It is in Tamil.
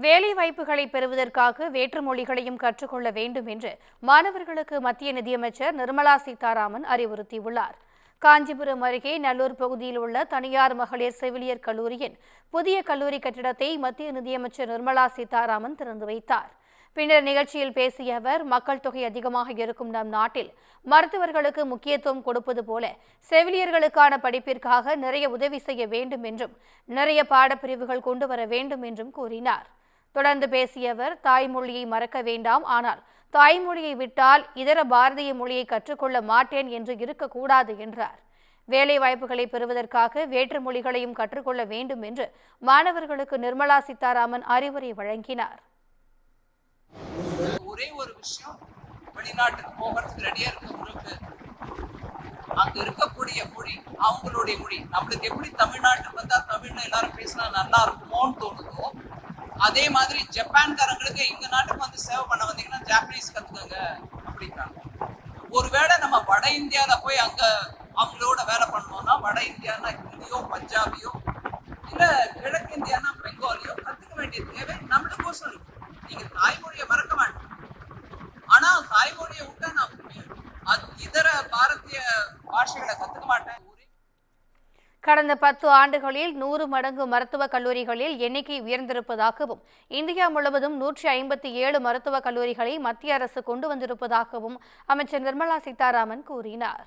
வேலை வாய்ப்புகளை பெறுவதற்காக வேற்று மொழிகளையும் கற்றுக்கொள்ள வேண்டும் என்று மாணவர்களுக்கு மத்திய நிதியமைச்சர் நிர்மலா சீதாராமன் அறிவுறுத்தியுள்ளார். காஞ்சிபுரம் அருகே நல்லூர் பகுதியில் உள்ள தனியார் மகளிர் செவிலியர் கல்லூரியின் புதிய கல்லூரி கட்டிடத்தை மத்திய நிதியமைச்சர் நிர்மலா சீதாராமன் திறந்து வைத்தார். பின்னர் நிகழ்ச்சியில் பேசிய அவர், மக்கள் தொகை அதிகமாக இருக்கும் நம் நாட்டில் மருத்துவர்களுக்கு முக்கியத்துவம் கொடுப்பது போல செவிலியர்களுக்கான படிப்பிற்காக நிறைய உதவி செய்ய வேண்டும் என்றும் நிறைய பாடப்பிரிவுகள் கொண்டு வர வேண்டும் என்றும் கூறினார். தொடர்ந்து பேசிய அவர், தாய்மொழியை மறக்க வேண்டாம், ஆனால் தாய்மொழியை விட்டால் இதர பாரதிய மொழியை கற்றுக்கொள்ள மாட்டேன் என்று இருக்கக்கூடாது என்றார். வேலை வாய்ப்புகளை பெறுவதற்காக வேற்று மொழிகளையும் கற்றுக்கொள்ள வேண்டும் என்று மாணவர்களுக்கு நிர்மலா சீதாராமன் அறிவுரை வழங்கினார். ஒரே ஒரு விஷயம், வெளிநாட்டுக்கு போகிறதுக்கு ரெடியா இருக்கிறவங்களுக்கு அங்க இருக்கக்கூடிய மொழி அவங்களுடைய மொழி. நம்மளுக்கு எப்படி தமிழ்நாட்டுக்கு வந்தா தமிழ்ல எல்லாரும் பேசினா நல்லா இருக்குமோன்னு தோணுதோ, அதே மாதிரி ஜப்பான்காரங்களுக்கு எங்க நாட்டுக்கு வந்து சேவை பண்ண வந்தீங்கன்னா ஜாப்பனீஸ் கத்துக்கங்க அப்படிங்கிறாங்க. ஒருவேளை நம்ம வட இந்தியால போய் அங்க அவங்களோட வேலை பண்ணோம்னா, வட இந்தியானா ஹிந்தியோ பஞ்சாபியோ இல்ல கிழக்கு இந்தியானா பெங்காலியோ கத்துக்க வேண்டிய தேவை நம்மளுக்கோசம் இருக்கு. நீங்க தாய்மொழியை மறக்க மாட்டோம், ஆனா தாய்மொழியை விட்டா நான் இதர பாரதிய பாஷைகளை கத்துக்க மாட்டேன். கடந்த 10 ஆண்டுகளில் 100 மடங்கு மருத்துவக் கல்லூரிகளில் எண்ணிக்கை உயர்ந்திருப்பதாகவும், இந்தியா முழுவதும் 157 மருத்துவக் கல்லூரிகளை மத்திய அரசு கொண்டு வந்திருப்பதாகவும் அமைச்சர் நிர்மலா சீதாராமன் கூறினார்.